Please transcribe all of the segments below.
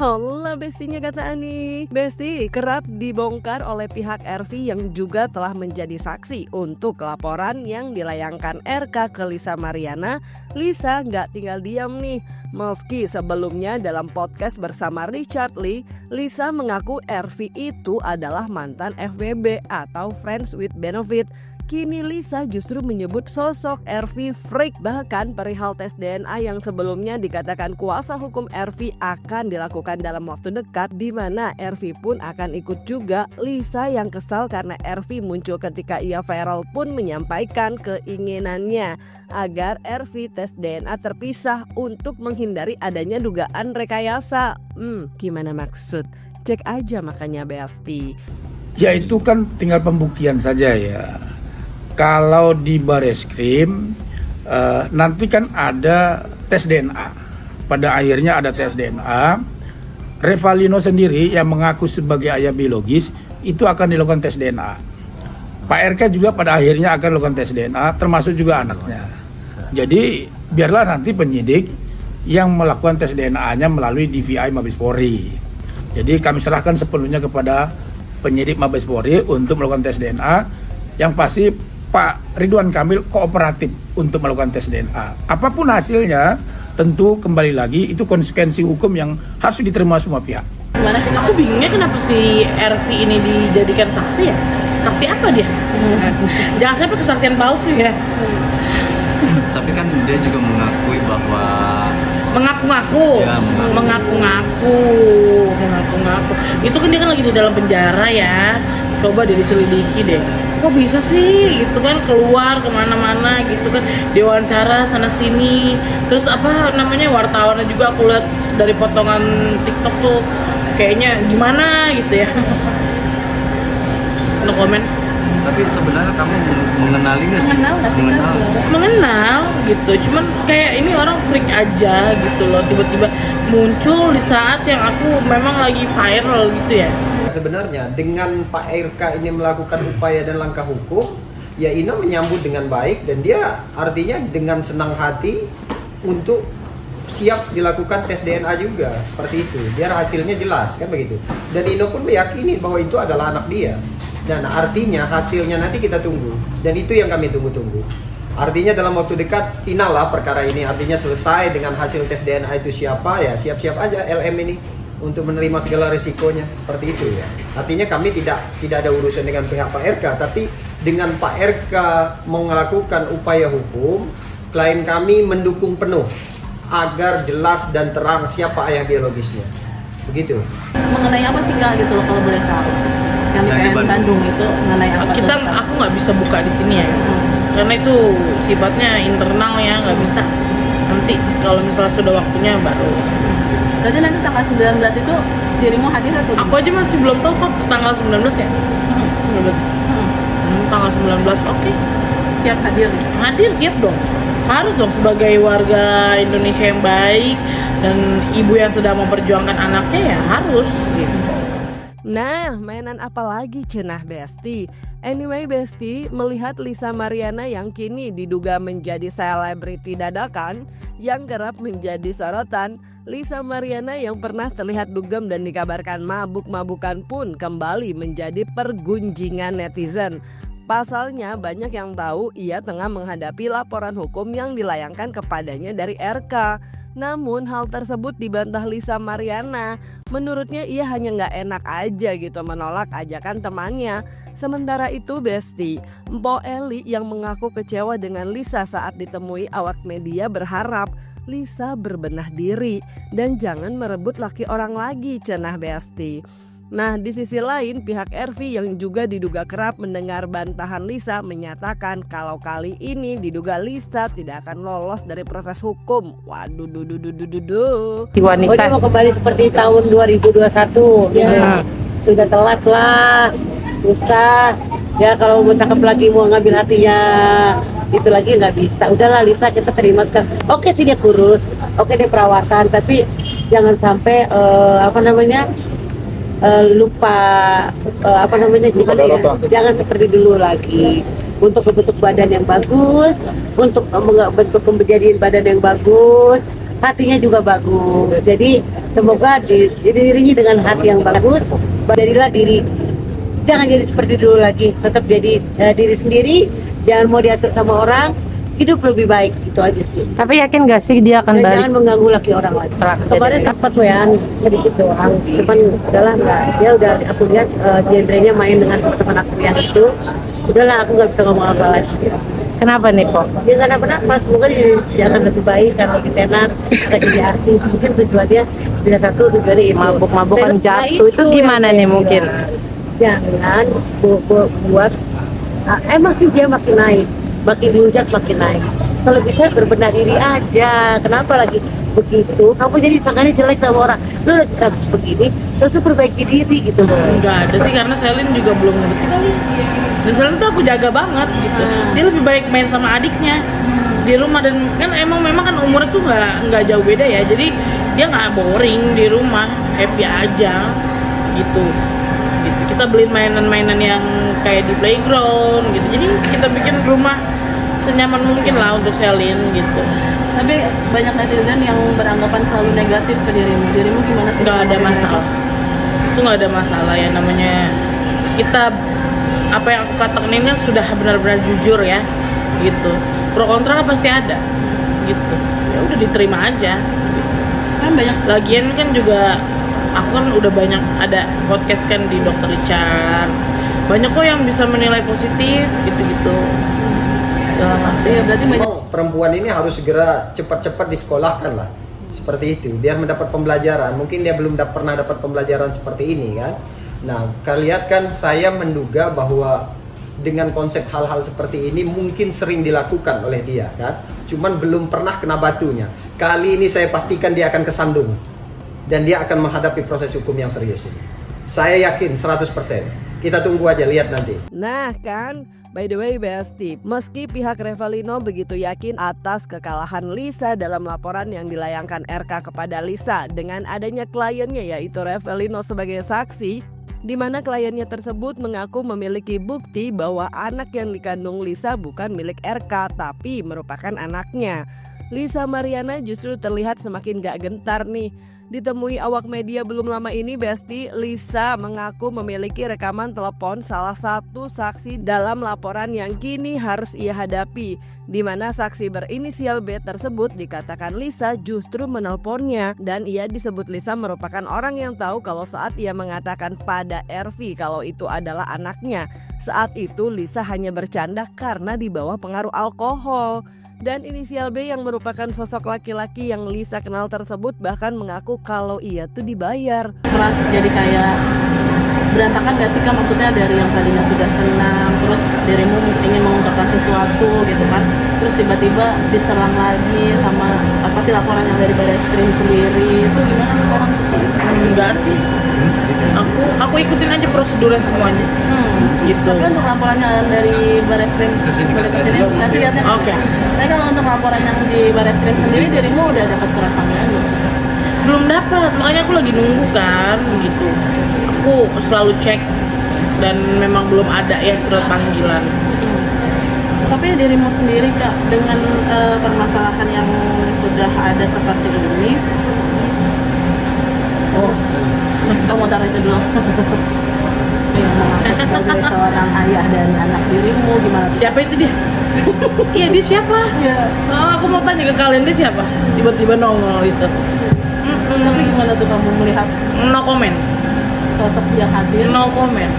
Hola bestinya kata Ani. Besti kerap dibongkar oleh pihak RV yang juga telah menjadi saksi untuk laporan yang dilayangkan RK ke Lisa Mariana. Lisa nggak tinggal diam nih. Meski sebelumnya dalam podcast bersama Richard Lee, Lisa mengaku RV itu adalah mantan FWB atau Friends with Benefit. Kini Lisa justru menyebut sosok RV freak. Bahkan perihal tes DNA yang sebelumnya dikatakan kuasa hukum RV akan dilakukan dalam waktu dekat, di mana RV pun akan ikut juga. Lisa yang kesal karena RV muncul ketika ia viral pun menyampaikan keinginannya agar RV tes DNA terpisah untuk menghindari adanya dugaan rekayasa. Gimana maksud? Cek aja makanya Besti. Ya itu kan tinggal pembuktian saja ya. Kalau di Bareskrim nanti kan ada tes DNA. Pada akhirnya ada tes DNA. Revalino sendiri yang mengaku sebagai ayah biologis itu akan dilakukan tes DNA. Pak RK juga pada akhirnya akan melakukan tes DNA, termasuk juga anaknya. Jadi biarlah nanti penyidik yang melakukan tes DNA-nya melalui DVI Mabes Polri. Jadi kami serahkan sepenuhnya kepada penyidik Mabes Polri untuk melakukan tes DNA. Yang pasti Pak Ridwan Kamil kooperatif untuk melakukan tes DNA. Apapun hasilnya, tentu kembali lagi itu konsekuensi hukum yang harus diterima semua pihak. Gimana sih? Aku bingungnya kenapa si RV ini dijadikan saksi ya? Saksi apa dia? Jangan sampai kesaksian palsu ya. Tapi kan dia juga mengakui bahwa Mengaku-ngaku. Ya, mengaku-ngaku. Itu kan dia kan lagi di dalam penjara ya. Coba diselidiki deh. Kok bisa sih gitu kan keluar kemana-mana gitu kan, diwawancara sana sini. Terus apa namanya wartawannya juga aku lihat dari potongan TikTok tuh kayaknya gimana gitu ya. No comment. tapi sebenarnya kamu mengenali nggak sih? Mengenal gitu, cuman kayak ini orang freak aja gitu loh, tiba-tiba muncul di saat yang aku memang lagi viral gitu ya. Sebenarnya dengan Pak RK ini melakukan upaya dan langkah hukum, ya Ino menyambut dengan baik dan dia artinya dengan senang hati untuk siap dilakukan tes DNA juga, seperti itu. Biar hasilnya jelas kan begitu. Dan Ino pun meyakini bahwa itu adalah anak dia. Dan artinya hasilnya nanti kita tunggu. Dan itu yang kami tunggu-tunggu. Artinya dalam waktu dekat final lah perkara ini. Artinya selesai dengan hasil tes DNA itu siapa, ya siap-siap aja LM ini untuk menerima segala resikonya, seperti itu ya. Artinya kami tidak ada urusan dengan pihak Pak RK, tapi dengan Pak RK melakukan upaya hukum, klien kami mendukung penuh agar jelas dan terang siapa ayah biologisnya. Begitu. Mengenai apa sih Kak gitu loh kalau boleh tahu? Yang di Bandung itu mengenai apa? Aku nggak bisa buka di sini ya. Karena itu sifatnya internal ya, nggak bisa. Nanti kalau misalnya sudah waktunya baru. Berarti nanti tanggal 19 itu dirimu hadir atau Aku aja masih belum tahu kok tanggal 19 ya. 19. Tanggal 19. Oke. siap hadir? Hadir, siap dong. Harus dong sebagai warga Indonesia yang baik dan ibu yang sedang memperjuangkan anaknya ya harus gitu. Nah, mainan apa lagi cenah Besti? Anyway Besti, melihat Lisa Mariana yang kini diduga menjadi selebriti dadakan yang kerap menjadi sorotan, Lisa Mariana yang pernah terlihat dugem dan dikabarkan mabuk-mabukan pun kembali menjadi pergunjingan netizen. Pasalnya banyak yang tahu ia tengah menghadapi laporan hukum yang dilayangkan kepadanya dari RK. Namun hal tersebut dibantah Lisa Mariana. Menurutnya ia hanya gak enak aja gitu menolak ajakan temannya. Sementara itu Besti, Mpok Eli yang mengaku kecewa dengan Lisa saat ditemui awak media berharap Lisa berbenah diri dan jangan merebut laki orang lagi cenah Besti. Nah, di sisi lain pihak RV yang juga diduga kerap mendengar bantahan Lisa menyatakan kalau kali ini diduga Lisa tidak akan lolos dari proses hukum. Waduh, Si wanita. Oh, dia mau kembali seperti tahun 2021. Ya. Sudah telat lah. Susah. Ya kalau mau cakep lagi mau ngambil hatinya itu lagi nggak bisa. Udahlah Lisa, kita terima sekarang. Oke sih dia kurus, oke dia perawatan, tapi jangan sampai lupa gimana ya, jangan seperti dulu lagi. Untuk bentuk badan yang bagus, untuk bentuk kejadian badan yang bagus, hatinya juga bagus. Jadi semoga diiringi dengan hati yang bagus, jadilah diri. Jangan jadi seperti dulu lagi, tetap jadi diri sendiri, jangan mau diatur sama orang, hidup lebih baik, itu aja sih. Tapi yakin gak sih dia akan Dan balik? jangan mengganggu lagi orang lain. Kemarin sempat WA sedikit doang, cuman udahlah enggak. Dia udah aku lihat genrenya main dengan teman-teman aku yang itu. Udahlah aku nggak bisa ngomong apa lagi. Kenapa nih Po? Ya karena kenapa? Semoga dia akan lebih baik, akan lebih tenar, akan jadi artis. Mungkin tujuannya bila satu tujuannya itu. Mabuk-mabukan Nah, jatuh itu gimana yang nih saya mungkin? bilang. Jangan buat emang sih dia makin naik, makin diunjak makin naik. Kalau bisa berbenah diri aja. Kenapa lagi begitu? Kamu jadi sangkanya jelek sama orang. Lu lagi kasus begini, terus lu perbaiki diri gitu loh. Enggak ada sih, karena Selin juga belum ngerti kali. Dan Selin tuh aku jaga banget gitu. Dia lebih baik main sama adiknya di rumah, dan kan memang kan umurnya tuh nggak jauh beda ya. Jadi dia nggak boring di rumah, happy aja gitu. Kita beliin mainan-mainan yang kayak di playground gitu. Jadi kita bikin rumah senyaman mungkin lah untuk Selin gitu. Tapi banyak netizen yang beranggapan selalu negatif ke dirimu. Dirimu gimana sih? Nggak ada masalah. Itu nggak ada masalah ya, namanya kita, apa yang aku katakan ini kan sudah benar-benar jujur ya gitu. Pro kontra kan pasti ada gitu. Ya udah diterima aja. Kan banyak Lagian kan juga aku kan udah banyak ada podcast kan di Dr. Richard. Banyak kok yang bisa menilai positif gitu-gitu. iya berarti banyak Memang perempuan ini harus segera cepat-cepat disekolahkan lah, seperti itu, biar mendapat pembelajaran. Mungkin dia belum pernah dapat pembelajaran seperti ini kan. Nah, kalian lihat kan, saya menduga bahwa dengan konsep hal-hal seperti ini mungkin sering dilakukan oleh dia kan, cuman belum pernah kena batunya. Kali ini saya pastikan dia akan kesandung dan dia akan menghadapi proses hukum yang serius ini. Saya yakin 100%. Kita tunggu aja, lihat nanti. Nah kan, by the way Besti, meski pihak Revalino begitu yakin atas kekalahan Lisa dalam laporan yang dilayangkan RK kepada Lisa dengan adanya kliennya yaitu Revalino sebagai saksi, di mana kliennya tersebut mengaku memiliki bukti bahwa anak yang dikandung Lisa bukan milik RK tapi merupakan anaknya. Lisa Mariana justru terlihat semakin gak gentar nih. Ditemui awak media belum lama ini, Besti, Lisa mengaku memiliki rekaman telepon salah satu saksi dalam laporan yang kini harus ia hadapi, di mana saksi berinisial B tersebut dikatakan Lisa justru menelponnya, dan ia disebut Lisa merupakan orang yang tahu kalau saat ia mengatakan pada RV kalau itu adalah anaknya. Saat itu Lisa hanya bercanda karena di bawah pengaruh alkohol. Dan inisial B yang merupakan sosok laki-laki yang Lisa kenal tersebut bahkan mengaku kalau ia tuh dibayar. merasa jadi kayak berantakan gak sih Kak? Maksudnya dari yang tadinya sudah tenang, terus dirimu ingin mengungkapkan sesuatu gitu kan, terus tiba-tiba diserang lagi sama apa sih laporan yang dari Baris Krim sendiri, itu gimana sekarang? Enggak sih, aku ikutin aja prosedurnya semuanya gitu. Tapi untuk laporannya dari Baris Krim Kesini, nanti lihatnya. Oke. Tapi kalau untuk laporan yang di Baris Krim sendiri, dirimu udah dapat surat panggilan belum? Belum dapat, makanya aku lagi nunggu kan gitu. Aku selalu cek dan memang belum ada ya surat panggilan. Tapi dirimu sendiri Kak, dengan permasalahan yang sudah ada seperti ini, kamu taruh itu dulu. Yang mengaku sebagai seorang ayah dari anak dirimu, gimana tuh? Siapa itu dia? Iya, dia siapa? Iya. Oh, aku mau tanya ke kalian, dia siapa? Tiba-tiba nongol itu. Tapi gimana tuh kamu melihat No comment. sosok dia hadir? No comment.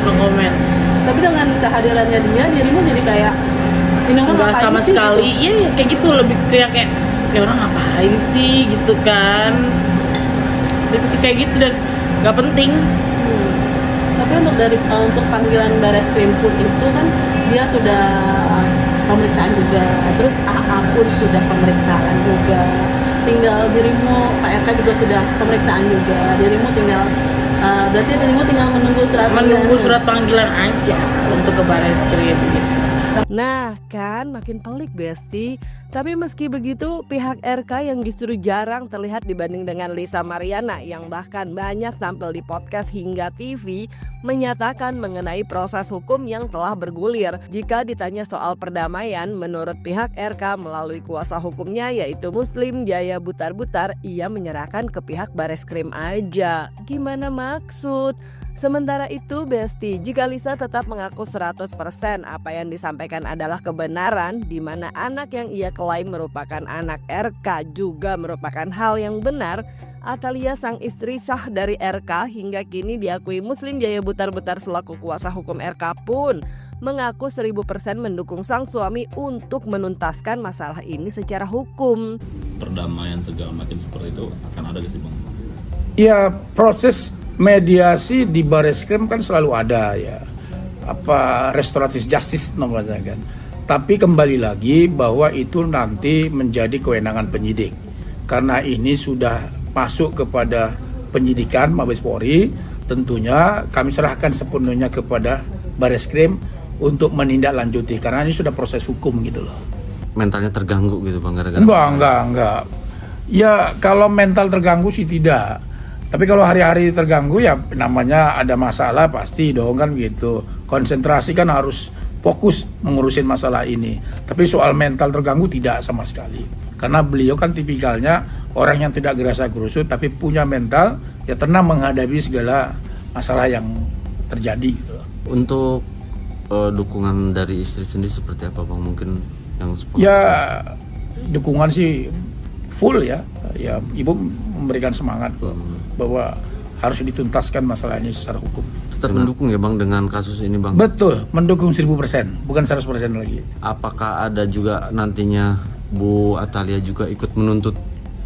No comment. Tapi dengan kehadirannya dia, dirimu jadi kayak ini orang Enggak ngapain sama sih, sekali. gitu? Iya, ya, kayak gitu, lebih kayak ini orang ngapain sih gitu kan. Lebih kayak gitu dan nggak penting. Tapi untuk panggilan Baris Krim pun itu kan dia sudah pemeriksaan juga, terus AA pun sudah pemeriksaan juga. Tinggal dirimu, Pak RK juga sudah pemeriksaan juga. Dirimu tinggal berarti dirimu tinggal menunggu surat Menunggu surat panggilan aja untuk ke Baris Krim gitu. Nah, kan makin pelik Besti. Tapi meski begitu, pihak RK yang justru jarang terlihat dibanding dengan Lisa Mariana yang bahkan banyak tampil di podcast hingga TV, menyatakan mengenai proses hukum yang telah bergulir. Jika ditanya soal perdamaian, menurut pihak RK melalui kuasa hukumnya yaitu Muslim Jaya Butar-Butar, ia menyerahkan ke pihak Bareskrim aja. Gimana maksud? Sementara itu Besti, jika Lisa tetap mengaku 100% apa yang disampaikan adalah kebenaran, di mana anak yang ia klaim merupakan anak RK juga merupakan hal yang benar, Atalia sang istri sah dari RK hingga kini diakui Muslim Jaya Butar-Butar selaku kuasa hukum RK pun mengaku 1000% mendukung sang suami untuk menuntaskan masalah ini secara hukum. Perdamaian segala macam seperti itu akan ada gak sih Bang? Ya, proses mediasi di Bareskrim kan selalu ada ya, restoratif justice namanya kan. Tapi kembali lagi bahwa itu nanti menjadi kewenangan penyidik, karena ini sudah masuk kepada penyidikan Mabes Polri. Tentunya kami serahkan sepenuhnya kepada Bareskrim untuk menindaklanjuti, karena ini sudah proses hukum gitu loh. Mentalnya terganggu gitu Bang gara-gara? Enggak. Ya kalau mental terganggu sih tidak. Tapi kalau hari-hari terganggu ya namanya ada masalah pasti dong kan gitu. Konsentrasi kan harus fokus mengurusin masalah ini. Tapi soal mental terganggu tidak sama sekali. Karena beliau kan tipikalnya orang yang tidak gerasa gerusut tapi punya mental ya tenang menghadapi segala masalah yang terjadi. Untuk dukungan dari istri sendiri seperti apa Bang? Mungkin yang ya dukungan sih full ya. Ya ibu memberikan semangat bahwa harus dituntaskan masalah ini secara hukum. Tetap mendukung ya Bang dengan kasus ini Bang? Betul, mendukung 1000%, bukan 100% lagi. Apakah ada juga nantinya Bu Atalia juga ikut menuntut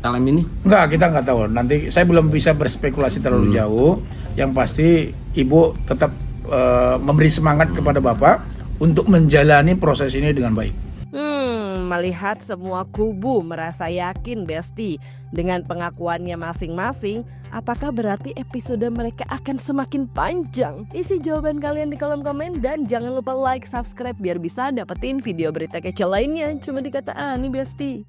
LM ini? Enggak, kita nggak tahu. Nanti saya belum bisa berspekulasi terlalu jauh. Yang pasti ibu tetap memberi semangat kepada Bapak untuk menjalani proses ini dengan baik. Melihat semua kubu merasa yakin Besti dengan pengakuannya masing-masing, apakah berarti episode mereka akan semakin panjang? Isi jawaban kalian di kolom komen dan jangan lupa like, subscribe biar bisa dapetin video berita kece lainnya cuma di Kata Ani Besti.